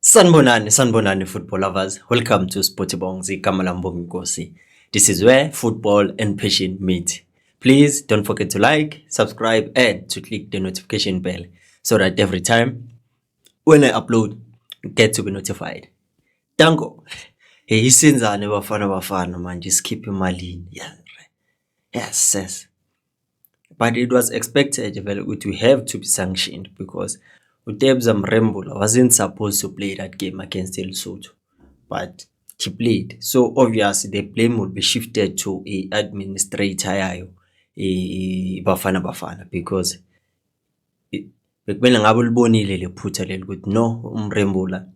Sanbonani, football lovers. Welcome to Sportibongzi Kamalambo Nkosi. This is where football and passion meet. Please don't forget to like, subscribe, and to click the notification bell so that every time when I upload, you get to be notified. Tango. Hey, isinzane bafana man, just keep your malin. Yeah. Yes. But it was expected that we have to be sanctioned because Utebza Mrembula wasn't supposed to play that game against Lesotho, but he played. So obviously the blame would be shifted to a administrator yayo, Bafana because bekumele ngabe ulibonile lephutha leli ukuthi no uMrembula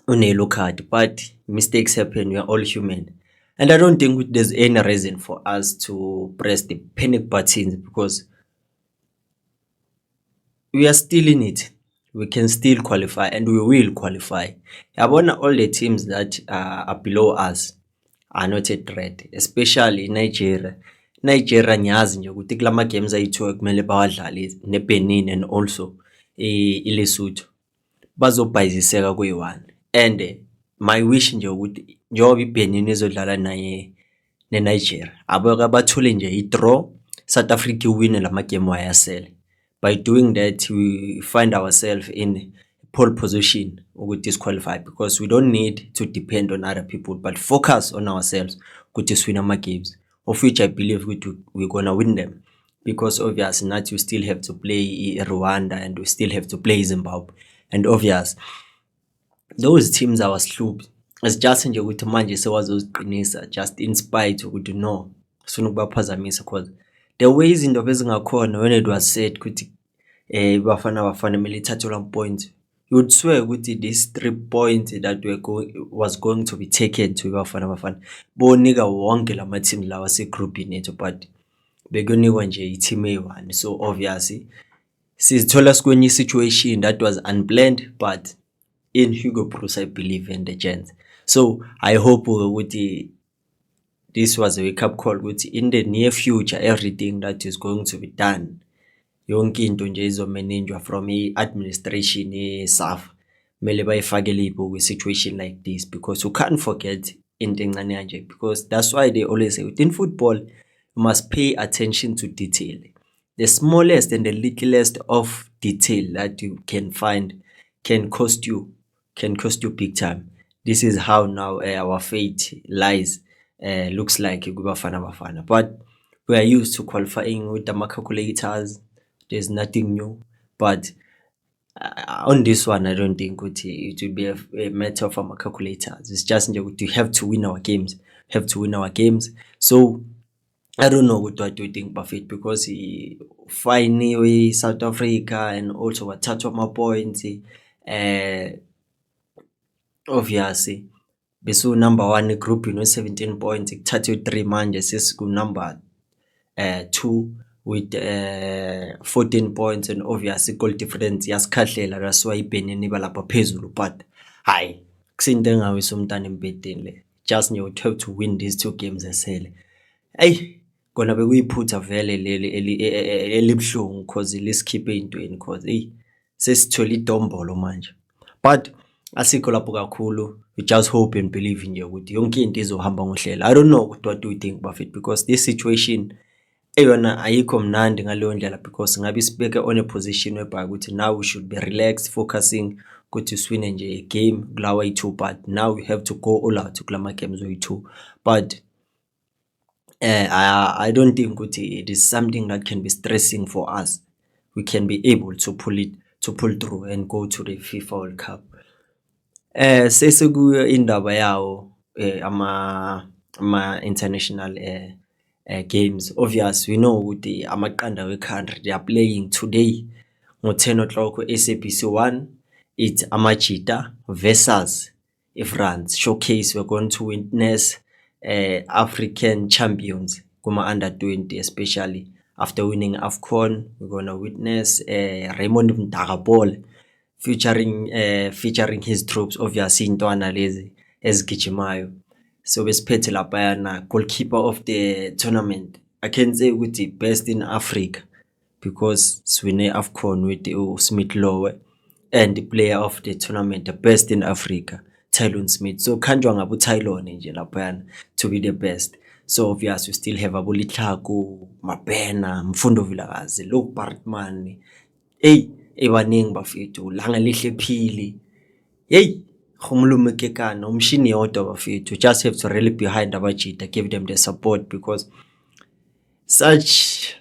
une-yellow card, but mistakes happen, we are all human. And I don't think there's any reason for us to press the panic buttons because we are still in it. We can still qualify and we will qualify. Yabona all the teams that are below us are not a threat, especially Nigeria. Nigeria ngiyazi nje ukuthi kulama games ayi-2 kumele bawadlale neBenin and also iLesotho bazobhayiziseka kuyi-1. And my wish nje ukuthi njengoba iBenin izodlala neNigeria aboke bathole nje i-draw, South Africa iwine lama game wayasele. By doing that, we find ourselves in pole position to disqualify because we don't need to depend on other people, but focus on ourselves to win our games, of which I believe we're going to win them. Because obviously, not you still have to play Rwanda and we still have to play Zimbabwe. And obvious, those teams are slooped. It's just nje ukuthi manje sewazoziqinisa just in spite ukuthi no sifuna ukubaphazamisa because the way izinto bezingakhona when it was said ukuthi bafana military points, you would swear ukuthi these 3 points that was going to be taken to bafana bonika wonke lama team lawa segroupini yethu, but bekunikwa nje i-team eyi-1. So obviously sizithola sikwenye situation that was unplanned, but in Hugo Broos I believe in the chance. So I hope ukuthi this was a wake-up call ukuthi in the near future everything that is going to be done yonke into nje izomanagwa from i-administration SAF mele bayifakele ibuku situation like this, because you can't forget into encane kanje, because that's why they always say within football you must pay attention to detail. The smallest and the littlest of detail that you can find can cost you big time. This is how now our fate lies. Looks like Bafana, but we are used to qualifying with the calculators. There's nothing new, but on this one I don't think it will be a matter of our calculators. It's just you have to win our games, so I don't know what do you think Buffett, because he finally South Africa and also what touch of my points, obviously besu number 1 group 17 points, kuthathe 3 manje sesiku number 2 with 14 points, and obviously goal difference yasikhahlela, that's why iBenin iba lapha phezulu. But hayi kusinto engawisa umntana embedeni le, just you have to win these 2 games esele. Kona bekuyiphutha vele leli elibhlungu because lisikhiphe intweni, because sesithola idombolo manje. But asikho lapho kakhulu, we just hope and believe nje ukuthi yonke into izohamba ngohlelo. I don't know what do you think Buffett, because this situation eyona ayikho mnandi ngaleyo ndlela, because ngabe sibeke on a position whereby ukuthi now we should be relaxed, focusing ukuthi swine nje a game kulawa yi-2, but now we have to go all out kulama games oyi-2. But I don't think ukuthi it is something that can be stressing for us. We can be able to pull through and go to the FIFA World Cup. Sesekuyo indaba yawo ama international games. Obvious we know ukuthi amaqanda we-country they are playing today ngo-10 o'clock SABC 1. It's Amajita versus France showcase. We're going to witness African champions kuma under 20, especially after winning AFCON. We're going to witness Raymond Mdakapole featuring his troops, obviously intwana lezi ezigijimayo. So besiphethe laphayana goalkeeper of the tournament, I can say ukuthi best in Africa, because siwine AFCON with Smith Lowe, and player of the tournament, the best in Africa, Tylon Smith. So kanjwa ngabe uTylon nje laphayana to be the best. So obviously we still have Abulitlaku, Mabena, Mfundo Vilakazi, Luke Bartman. Hey, ebaningi bafethu, Langa Lihle Phili. Hey, Khumulume Kekana, umshini yodwa bafethu. Just have to rally behind abajita, give them the support because such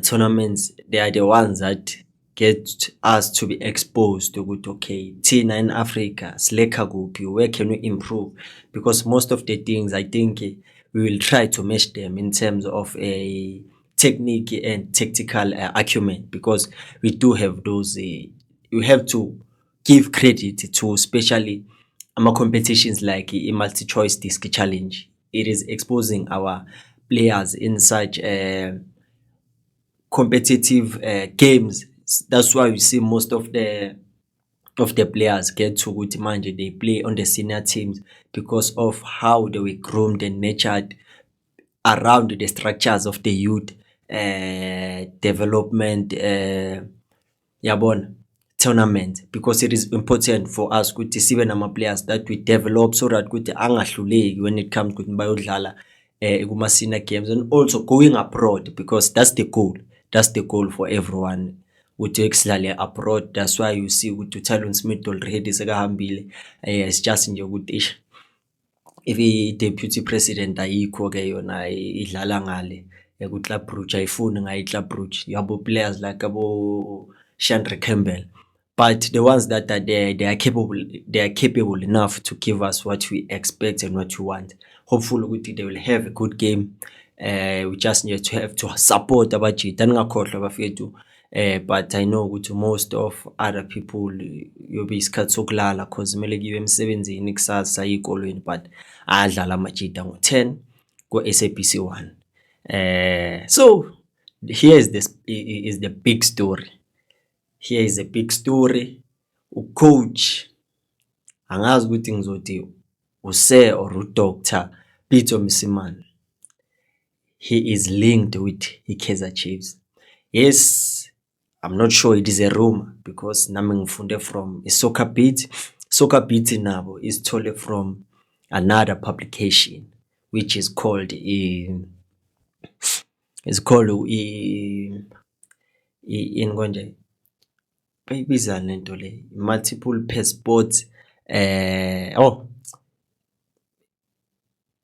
tournaments, they are the ones that get us to be exposed to good, okay, Tina in Africa, Sleka Gupi, where can we improve? Because most of the things, I think we will try to match them in terms of a technique and tactical acumen, because we do have those, we have to give credit to especially competitions like a multi-choice disc challenge. It is exposing our players in such competitive games. That's why you see most of the players get to good manje, they play on the senior teams because of how they were groomed and nurtured around the structures of the youth development yabona tournament, because it is important for us ukuthi sibe nama players that we develop so that ukuthi angahluleki when it comes ukuthi bayodlala kuma senior games, and also going abroad, because that's the goal for everyone ukuthi ekudlale abroad. That's why you see ukuthi uTylon Smith already sekahambile, it's just nje ukuthi if i-deputy president ayikho ke yona idlala ngale ku-Club Brugge, ayifuni ngayo i-Club Brugge, yabo players like abo Chandra Campbell, but the ones that are there, they are capable enough to give us what we expect and what we want. Hopefully ukuthi they will have a good game. We just need to have to support abajita, ningakhohlwa bafethu. But I know ukuthi most of other people yobe isikhathi sokulala cause kumele kibe emsebenzini kusasa eyikolweni, but adlala amajita ngo-10 ku-SABC 1. So here is the big story. Here is a big story. Ucoach, angazi ukuthi ngizothi usir or udoctor Pitso Mosimane, he is linked with iKaizer Chiefs. Yes, I'm not sure, it is a rumor because nami ngifunde from a Soccer Beat. Soccer Beat nabo is told from another publication which is called in konje bayibizana lento le, multiple passports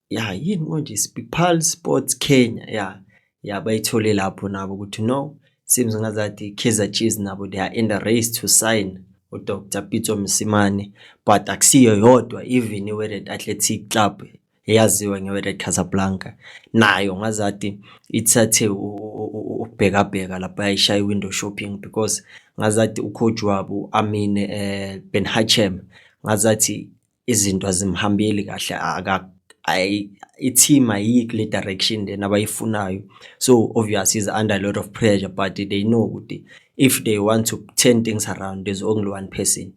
yini konje, Spipal Sports Kenya, bayithole lapho nabo ukuthi no, seems ngazathi Kaizer Chiefs nabo they are in the race to sign uDr. Pitso Mosimane, but akusiyo yodwa, even iWorld Athletic Club eyaziwa ngeWorld Casablanca nayo ngazathi ithathe ukubhekabheka lapha ayishaya window shopping, because ngazathi ucoach wabo Amine Ben Hachem ngazathi izinto azimhambeli kahle, i-team ayikho kule direction then abayifunayo. So obviously is under a lot of pressure, but they know ukuthi if they want to turn things around, there's only one person,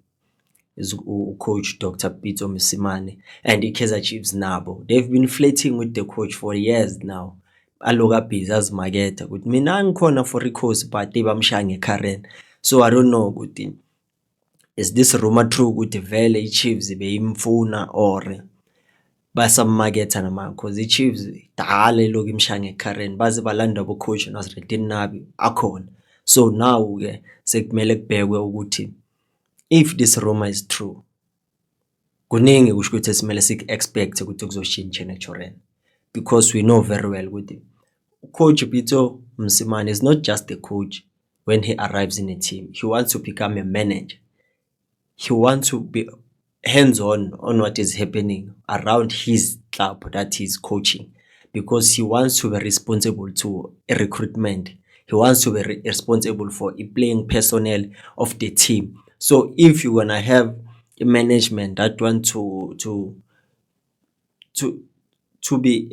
is coach Dr. Pitso Mosimane, and the Kaizer Chiefs nabo they've been flirting with the coach for years now. Aloka busy azimaketha ukuthi mina ngikhona for recourse, but bamshaya ngeKaren. So I don't know ukuthi is this rumor true ukuthi vele iChiefs beyimfuna or basammaketha nama, because iChiefs dala iloku imshaya ngeKaren baze balanda bo coach Nasreddin Nabi akhona. So now ke sekumele kubhekwe ukuthi if this rumor is true, kuningi kusho ukuthi simele sik-expect ukuthi kuzoshintsha eJordan, because we know very well ukuthi coach Pitso Mosimane is not just a coach. When he arrives in a team, he wants to become a manager. He wants to be hands-on on what is happening around his club that he's coaching, because he wants to be responsible to a recruitment. He wants to be responsible for the playing personnel of the team. So if you're gonna have a management that want to be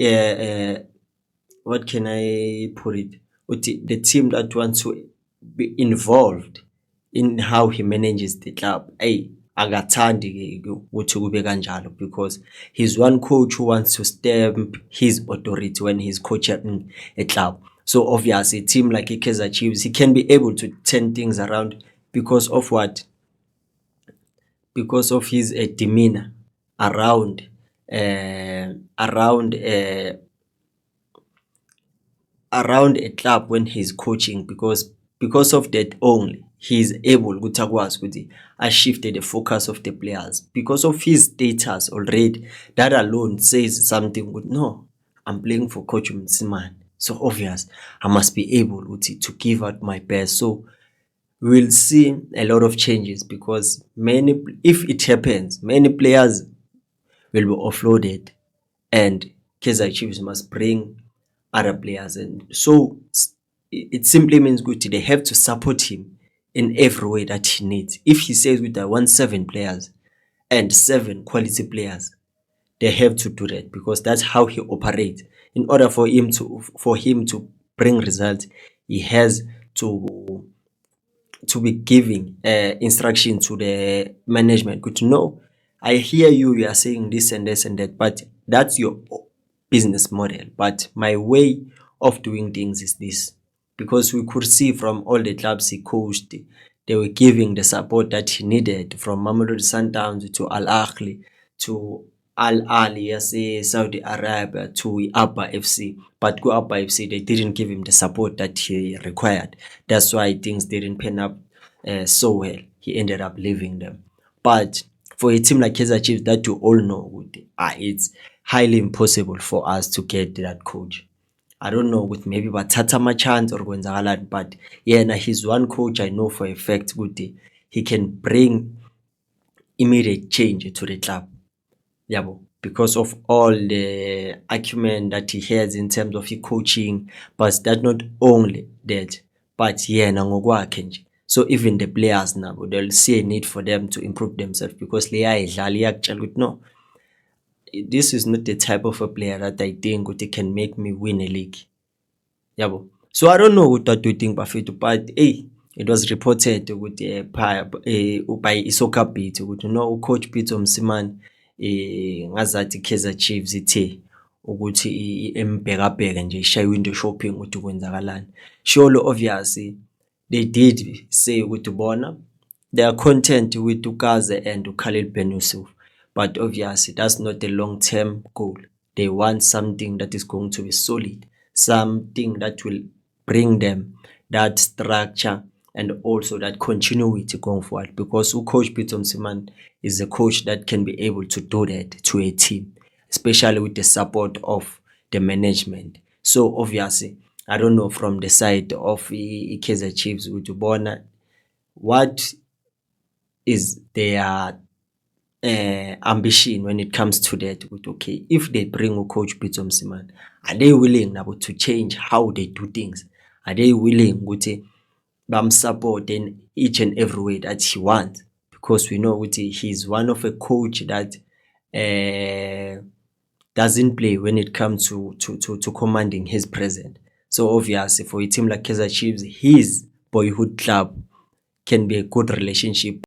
what can I put it? The team that wants to be involved in how he manages the club, akathandi ukuthi kube kanjalo, because he's one coach who wants to stamp his authority when he's coaching a club. So obviously a team like Kaizer Chiefs, he can be able to turn things around because of what? because of his demeanor around uh, around uh, around a club when he's coaching, because of that only he's able ukuthi akwazi ukuthi ashifte the focus of the players because of his status already. That alone says something with no, I'm playing for Coach Mtsimane, so obvious I must be able ukuthi to give out my best. So we'll see a lot of changes because many, if it happens, many players will be offloaded and Kaizer Chiefs must bring other players. And so it simply means good they have to support him in every way that he needs. If he says with I want 7 players and 7 quality players, they have to do that because that's how he operates. In order for him to bring results, he has to be giving instruction to the management. Good to know. I hear you, you are saying this and this and that, but that's your business model. But my way of doing things is this. Because we could see from all the clubs he coached, they were giving the support that he needed, from Mamelodi Sundowns to Al Ahly to Al Ali, Saudi Arabia, to Abba FC. But go Abba FC, they didn't give him the support that he required. That's why things didn't pan up so well. He ended up leaving them. But for a team like Kaizer Chiefs that you all know, it's highly impossible for us to get that coach. I don't know with maybe bathatha ama-chance or kwenzakalani, but yena he's one coach I know for a fact ukuthi he can bring immediate change to the club. Yabo, because of all the acumen that he has in terms of his coaching, but that not only that, but yena ngokwakhe nje. So even the players now, they'll see a need for them to improve themselves because liyayidlala iyakutshela ukuthi no, this is not the type of a player that I think ukuthi can make me win a league. Yabo. So I don't know what that you think Bafethu, but hey, it was reported ukuthi by iSoccer Beat ukuthi no, ucoach Pitso Msimane ngazathi Kaizer Chiefs ithe ukuthi embhekabheke nje ishaye window shopping ukuthi kwenzakalani. Surely obviously they did say ukuthi bona they are content with Ukaze and Khalil Ben Yusuf, but obviously that's not a long-term goal. They want something that is going to be solid, something that will bring them that structure and also that continuity going forward, because Coach Pitso Msimane is a coach that can be able to do that to a team, especially with the support of the management. So obviously, I don't know from the side of Kaizer Chiefs with Ubona, what is their ambition when it comes to that. With okay, if they bring a coach Pitso Msimane, are they willing now to change how they do things? Are they willing to support in each and every way that he wants? Because we know he's one of a coach that doesn't play when it comes to commanding his presence. So obviously for a team like Kaizer Chiefs, his boyhood club can be a good relationship